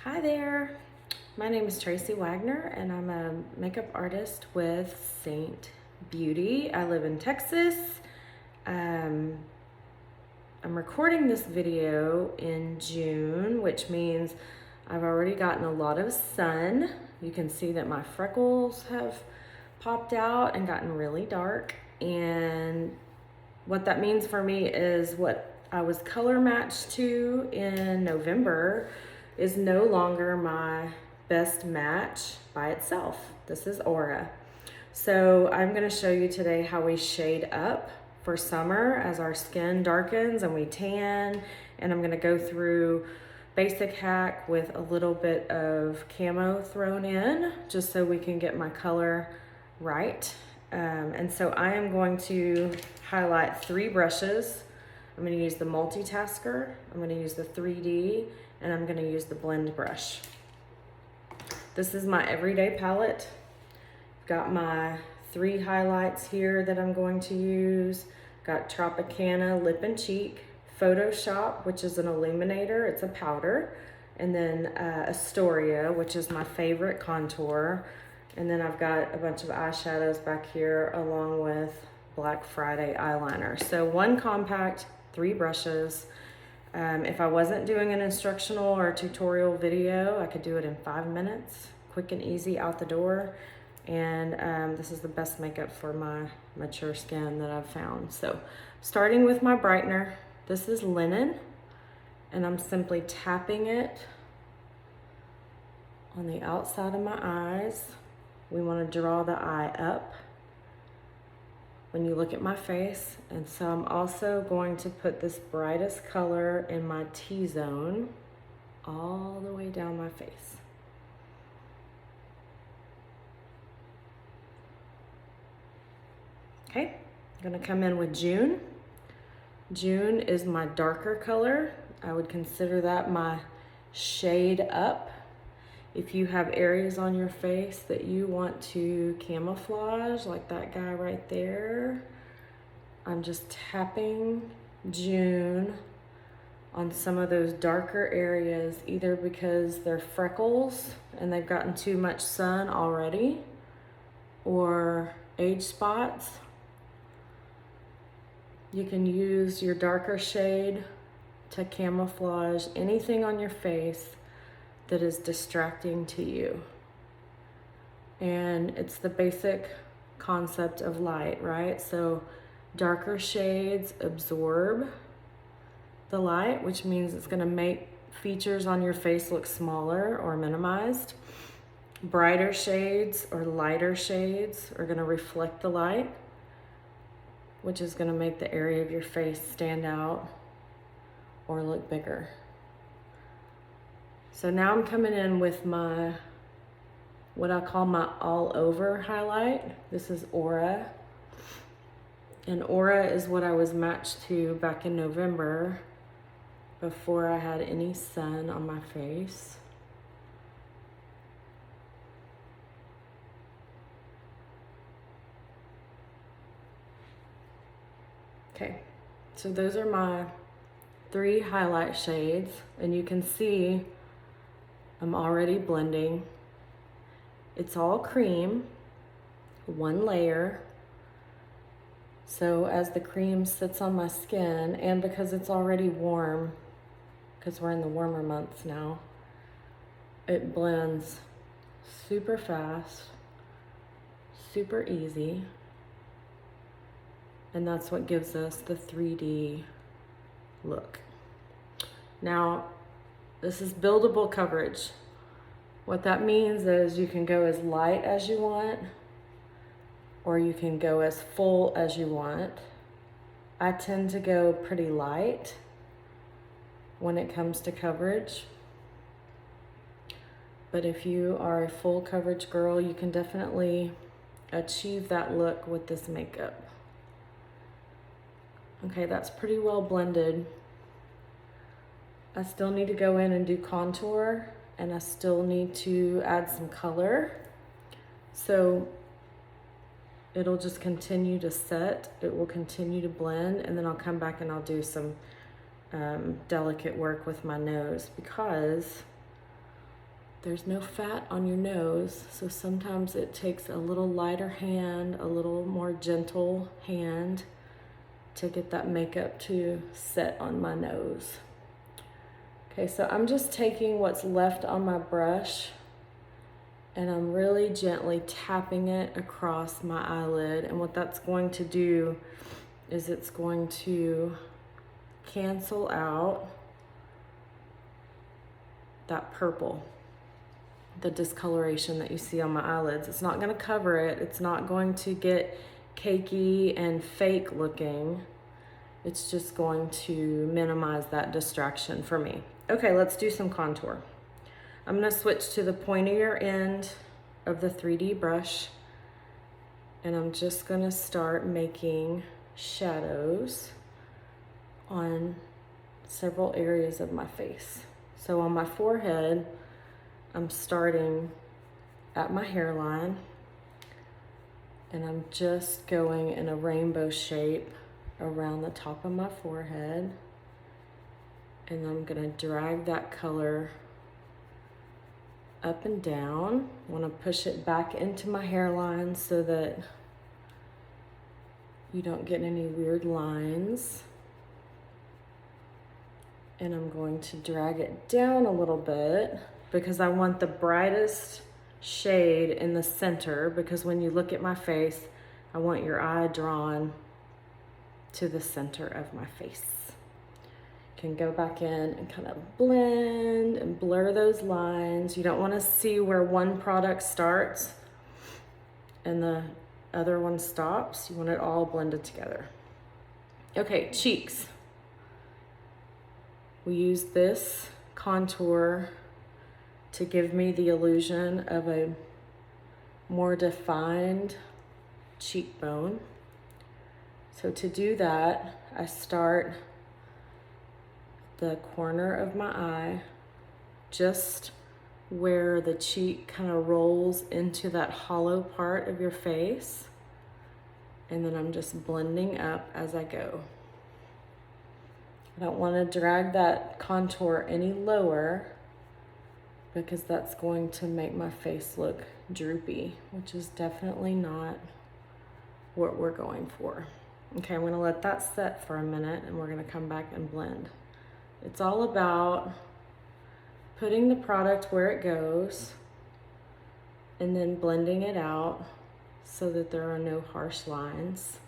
Hi there, my name is Tracy Wagner and I'm a makeup artist with Seint Beauty. I live in Texas. I'm recording this video in June, which means I've already gotten a lot of sun. You can see that my freckles have popped out and gotten really dark, and what that means for me is what I was color matched to in November is no longer my best match by itself. This is Aura. So I'm gonna show you today how we shade up for summer as our skin darkens and we tan, and I'm gonna go through basic hack with a little bit of camo thrown in just so we can get my color right. And so I am going to highlight 3 brushes. I'm going to use the multitasker, I'm going to use the 3D, and I'm going to use the blend brush. This is my everyday palette. Got my 3 highlights here that I'm going to use. Got Tropicana Lip and Cheek, Photoshop, which is an illuminator, it's a powder, and then Astoria, which is my favorite contour. And then I've got a bunch of eyeshadows back here along with Black Friday eyeliner. So 1 compact, 3 brushes. If I wasn't doing an instructional or tutorial video, I could do it in 5 minutes, quick and easy out the door. And this is the best makeup for my mature skin that I've found. So starting with my brightener, this is linen, and I'm simply tapping it on the outside of my eyes. We want to draw the eye up when you look at my face. And so I'm also going to put this brightest color in my T-zone all the way down my face. Okay, I'm going to come in with June. June is my darker color. I would consider that my shade up. If you have areas on your face that you want to camouflage, like that guy right there, I'm just tapping June on some of those darker areas, either because they're freckles and they've gotten too much sun already, or age spots. You can use your darker shade to camouflage anything on your face that is distracting to you. And it's the basic concept of light, right? So darker shades absorb the light, which means it's gonna make features on your face look smaller or minimized. Brighter shades or lighter shades are gonna reflect the light, which is gonna make the area of your face stand out or look bigger. So now I'm coming in with my, what I call my all over highlight. This is Aura. And Aura is what I was matched to back in November before I had any sun on my face. Okay, so those are my 3 highlight shades, and you can see I'm already blending. It's all cream, 1 layer. So as the cream sits on my skin, and because it's already warm, because we're in the warmer months now, it blends super fast, super easy. And that's what gives us the 3D look. Now, this is buildable coverage. What that means is you can go as light as you want, or you can go as full as you want. I tend to go pretty light when it comes to coverage. But if you are a full coverage girl, you can definitely achieve that look with this makeup. Okay, that's pretty well blended. I still need to go in and do contour, and I still need to add some color. So it'll just continue to set, it will continue to blend, and then I'll come back and I'll do some delicate work with my nose, because there's no fat on your nose, so sometimes it takes a little lighter hand, a little more gentle hand to get that makeup to set on my nose. Okay, so I'm just taking what's left on my brush and I'm really gently tapping it across my eyelid. And what that's going to do is it's going to cancel out that purple, the discoloration that you see on my eyelids. It's not gonna cover it. It's not going to get cakey and fake looking. It's just going to minimize that distraction for me. Okay, let's do some contour. I'm gonna switch to the pointier end of the 3D brush, and I'm just gonna start making shadows on several areas of my face. So on my forehead, I'm starting at my hairline, and I'm just going in a rainbow shape around the top of my forehead, and I'm gonna drag that color up and down. I want to push it back into my hairline so that you don't get any weird lines. And I'm going to drag it down a little bit because I want the brightest shade in the center, because when you look at my face, I want your eye drawn to the center of my face. Can go back in and kind of blend and blur those lines. You don't want to see where one product starts and the other one stops. You want it all blended together. Okay, cheeks. We use this contour to give me the illusion of a more defined cheekbone. So to do that, I start the corner of my eye, just where the cheek kind of rolls into that hollow part of your face. And then I'm just blending up as I go. I don't want to drag that contour any lower because that's going to make my face look droopy, which is definitely not what we're going for. Okay, I'm gonna let that set for a minute and we're gonna come back and blend. It's all about putting the product where it goes and then blending it out so that there are no harsh lines.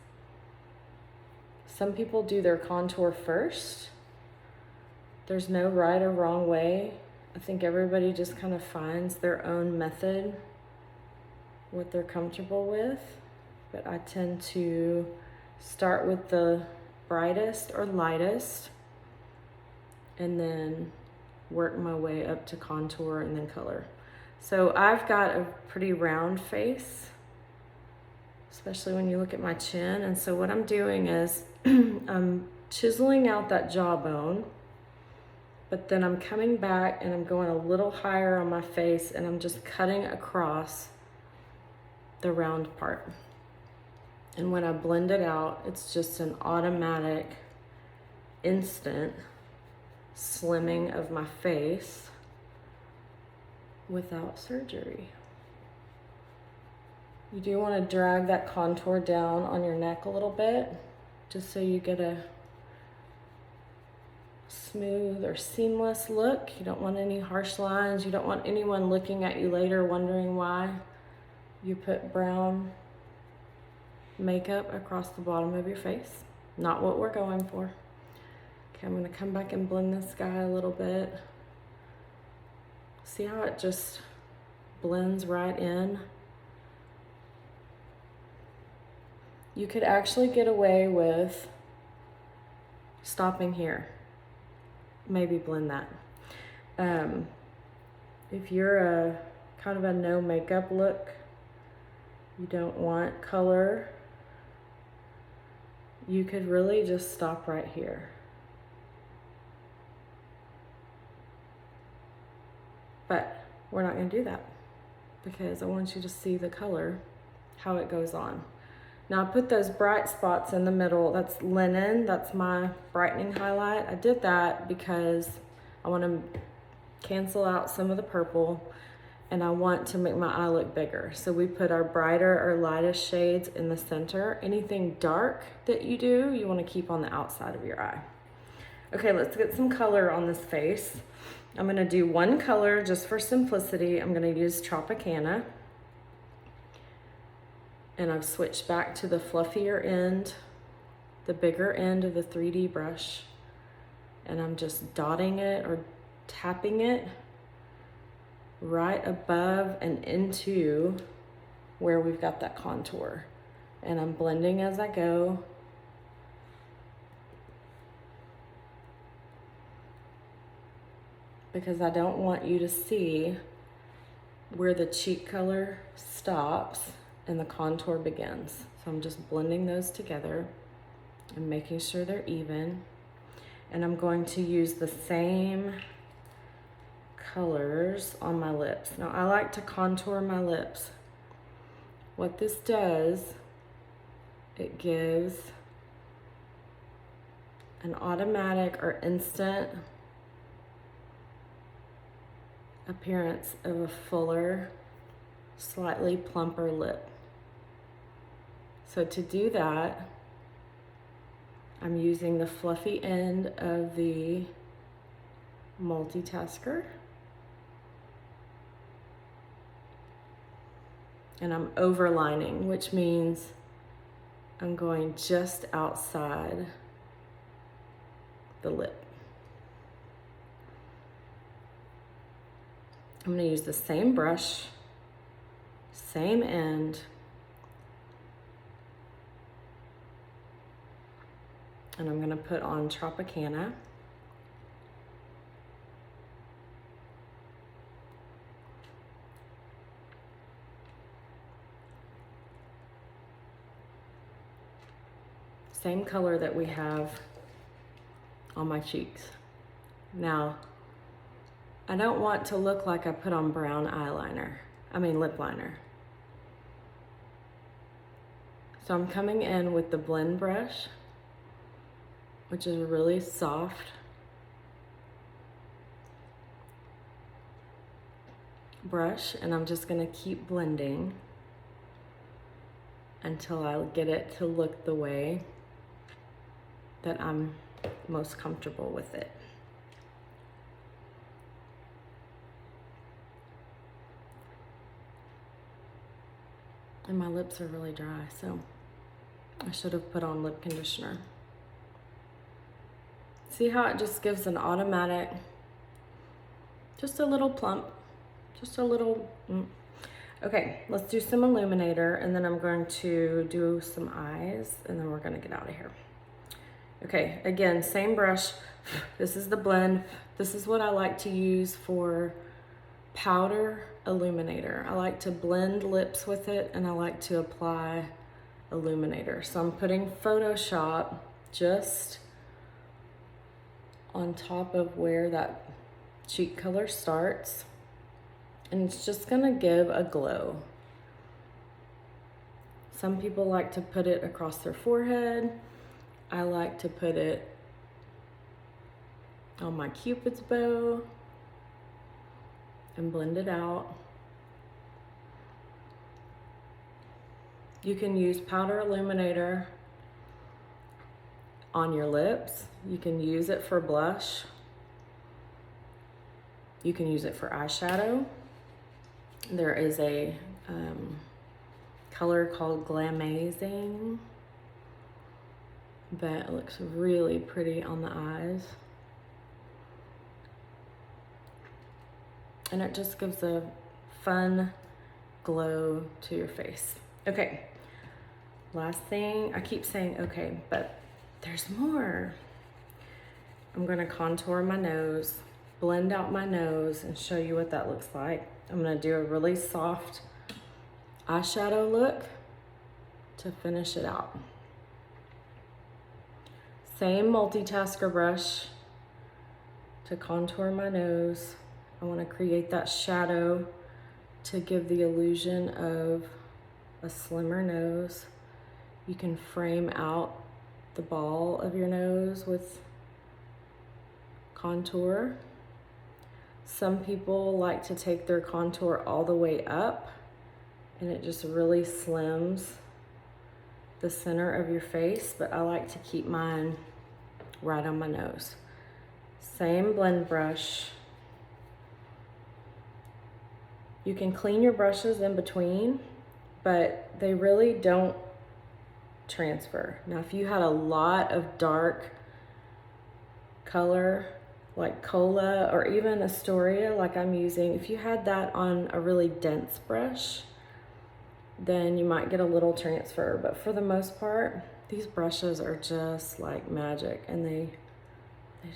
Some people do their contour first. There's no right or wrong way. I think everybody just kind of finds their own method, what they're comfortable with. But I tend to start with the brightest or lightest and then work my way up to contour and then color. So I've got a pretty round face, especially when you look at my chin. And so what I'm doing is I'm chiseling out that jawbone, but then I'm coming back and I'm going a little higher on my face and I'm just cutting across the round part. And when I blend it out, it's just an automatic, instant slimming of my face without surgery. You do want to drag that contour down on your neck a little bit, just so you get a smooth or seamless look. You don't want any harsh lines. You don't want anyone looking at you later wondering why you put brown makeup across the bottom of your face. Not what we're going for. Okay, I'm gonna come back and blend this guy a little bit. See how it just blends right in? You could actually get away with stopping here. Maybe blend that. If you're a kind of a no makeup look, you don't want color, you could really just stop right here. But we're not gonna do that because I want you to see the color, how it goes on. Now I put those bright spots in the middle. That's linen, that's my brightening highlight. I did that because I want to cancel out some of the purple. and I want to make my eye look bigger. So we put our brighter or lightest shades in the center. Anything dark that you do, you want to keep on the outside of your eye. Okay, let's get some color on this face. I'm going to do one color just for simplicity. I'm going to use Tropicana. And I've switched back to the fluffier end, the bigger end of the 3D brush. And I'm just dotting it or tapping it right above and into where we've got that contour. And I'm blending as I go. Because I don't want you to see where the cheek color stops and the contour begins. So I'm just blending those together and making sure they're even. And I'm going to use the same colors on my lips. Now I like to contour my lips. What this does, it gives an automatic or instant appearance of a fuller, slightly plumper lip. So to do that, I'm using the fluffy end of the multitasker. And I'm overlining, which means I'm going just outside the lip. I'm going to use the same brush, same end, and I'm going to put on Tropicana. Same color that we have on my cheeks. Now, I don't want to look like I put on brown lip liner. So I'm coming in with the blend brush, which is really soft. Brush, and I'm just gonna keep blending until I get it to look the way that I'm most comfortable with it. And my lips are really dry, so I should have put on lip conditioner. See how it just gives an automatic, just a little plump, just a little. Okay, let's do some illuminator, and then I'm going to do some eyes, and then we're gonna get out of here. Okay, again, same brush. This is the blend. This is what I like to use for powder illuminator. I like to blend lips with it, and I like to apply illuminator. So I'm putting Photoshop just on top of where that cheek color starts, and it's just gonna give a glow. Some people like to put it across their forehead. I like to put it on my Cupid's bow and blend it out. You can use powder illuminator on your lips. You can use it for blush. You can use it for eyeshadow. There is a color called Glamazing that looks really pretty on the eyes. And it just gives a fun glow to your face. Okay, last thing, I keep saying okay, but there's more. I'm gonna contour my nose, blend out my nose, and show you what that looks like. I'm gonna do a really soft eyeshadow look to finish it out. Same multitasker brush to contour my nose. I wanna create that shadow to give the illusion of a slimmer nose. You can frame out the ball of your nose with contour. Some people like to take their contour all the way up, and it just really slims the center of your face, but I like to keep mine right on my nose. Same blend brush. You can clean your brushes in between, but they really don't transfer. Now, if you had a lot of dark color, like Cola or even Astoria, like I'm using, if you had that on a really dense brush, then you might get a little transfer. But for the most part, these brushes are just like magic, and they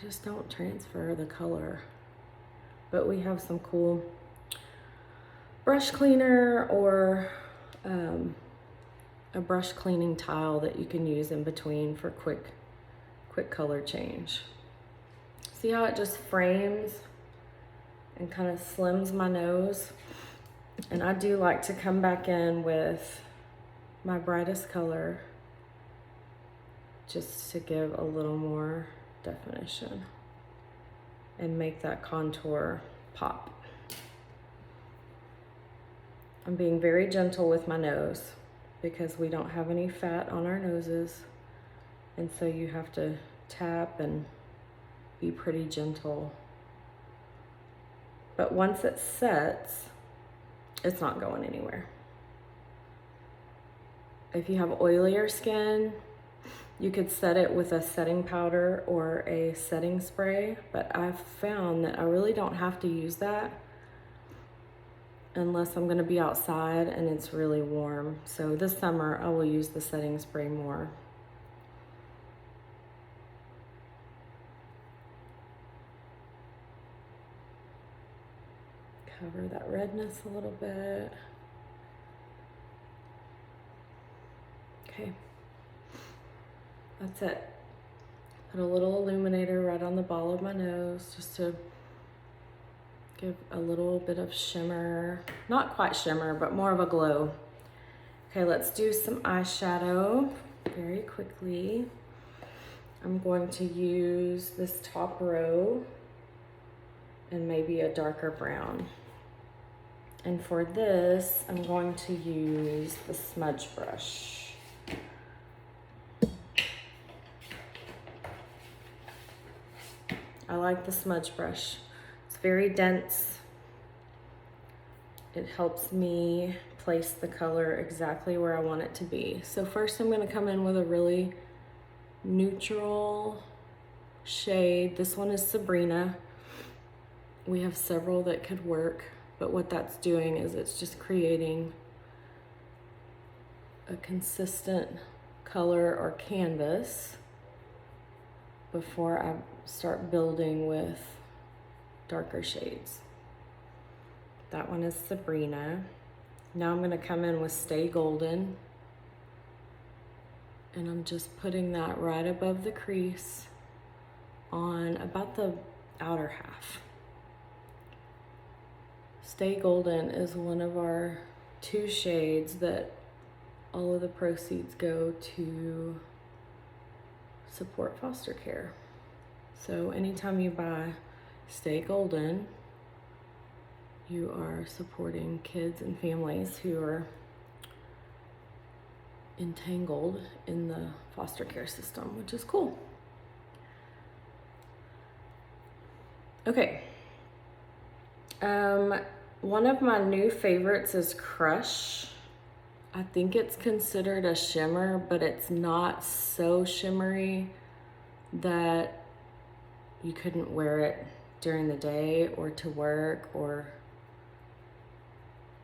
just don't transfer the color. But we have some cool brush cleaner or a brush cleaning tile that you can use in between for quick color change. See how it just frames and kind of slims my nose? And I do like to come back in with my brightest color just to give a little more definition and make that contour pop. I'm being very gentle with my nose because we don't have any fat on our noses, and so you have to tap and be pretty gentle. But once it sets, it's not going anywhere. If you have oilier skin, you could set it with a setting powder or a setting spray, but I've found that I really don't have to use that unless I'm gonna be outside and it's really warm. So this summer I will use the setting spray more. Cover that redness a little bit. Okay, that's it. Put a little illuminator right on the ball of my nose just to give a little bit of shimmer. Not quite shimmer, but more of a glow. Okay, let's do some eyeshadow very quickly. I'm going to use this top row and maybe a darker brown. And for this, I'm going to use the smudge brush. I like the smudge brush. It's very dense. It helps me place the color exactly where I want it to be. So first I'm gonna come in with a really neutral shade. This one is Sabrina. We have several that could work, but what that's doing is it's just creating a consistent color or canvas before I start building with darker shades. That one is Sabrina. Now I'm gonna come in with Stay Golden, and I'm just putting that right above the crease on about the outer half. Stay Golden is one of our 2 shades that all of the proceeds go to support foster care. So anytime you buy Stay Golden, you are supporting kids and families who are entangled in the foster care system, which is cool. Okay. One of my new favorites is Crush. I think it's considered a shimmer, but it's not so shimmery that you couldn't wear it during the day or to work. Or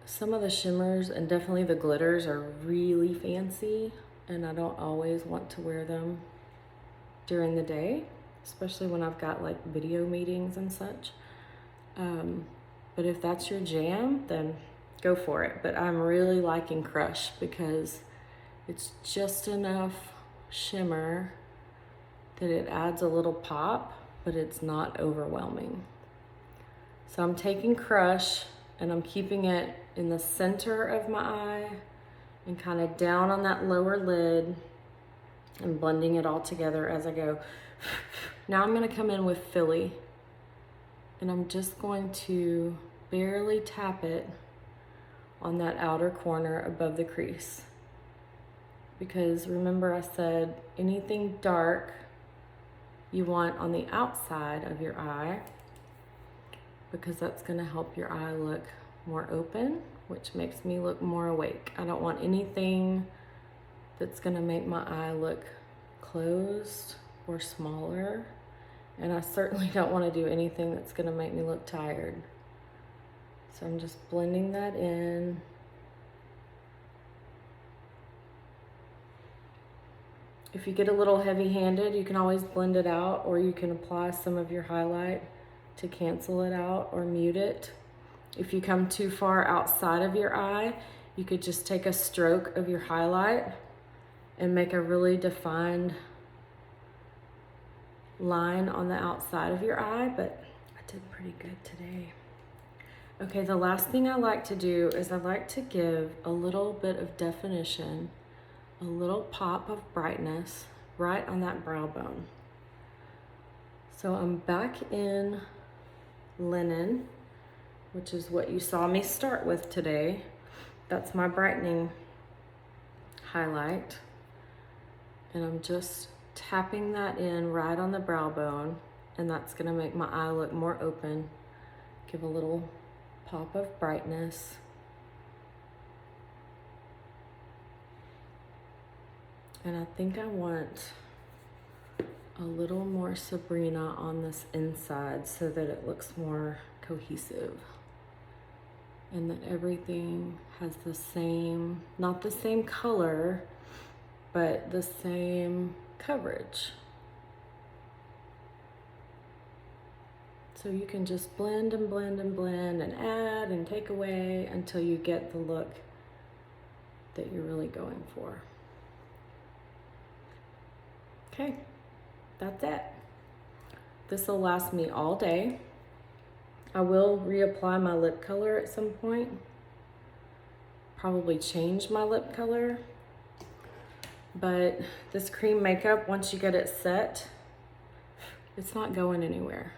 some of the shimmers and definitely the glitters are really fancy, and I don't always want to wear them during the day, especially when I've got like video meetings and such. But if that's your jam, then go for it. But I'm really liking Crush because it's just enough shimmer that it adds a little pop, but it's not overwhelming. So I'm taking Crush and I'm keeping it in the center of my eye and kind of down on that lower lid and blending it all together as I go. Now I'm gonna come in with Philly. And I'm just going to barely tap it on that outer corner above the crease. Because remember I said anything dark you want on the outside of your eye, because that's gonna help your eye look more open, which makes me look more awake. I don't want anything that's gonna make my eye look closed or smaller. And I certainly don't wanna do anything that's gonna make me look tired. So I'm just blending that in. If you get a little heavy-handed, you can always blend it out, or you can apply some of your highlight to cancel it out or mute it. If you come too far outside of your eye, you could just take a stroke of your highlight and make a really defined line on the outside of your eye, but I did pretty good today. Okay, the last thing I like to do is I like to give a little bit of definition, a little pop of brightness right on that brow bone. So I'm back in Linen, which is what you saw me start with today. That's my brightening highlight. And I'm just tapping that in right on the brow bone, and that's gonna make my eye look more open, give a little pop of brightness. And I think I want a little more Sabrina on this inside so that it looks more cohesive and that everything has the same, not the same color, but the same coverage. So you can just blend and blend and blend and add and take away until you get the look that you're really going for. Okay, that's it. This will last me all day. I will reapply my lip color at some point. Probably change my lip color. But this cream makeup, once you get it set, it's not going anywhere.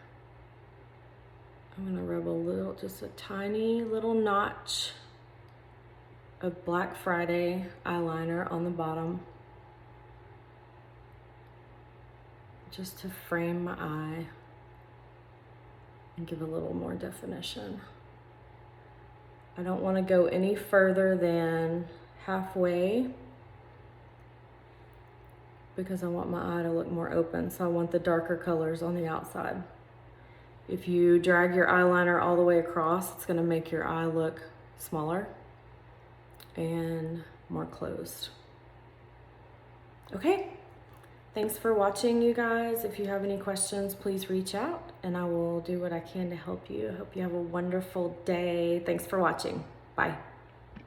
I'm gonna rub a little, just a tiny little notch of Black Friday eyeliner on the bottom, just to frame my eye and give a little more definition. I don't want to go any further than halfway because I want my eye to look more open, so I want the darker colors on the outside. If you drag your eyeliner all the way across, it's going to make your eye look smaller and more closed. Okay. Thanks for watching, you guys. If you have any questions, please reach out and I will do what I can to help you. I hope you have a wonderful day. Thanks for watching. Bye.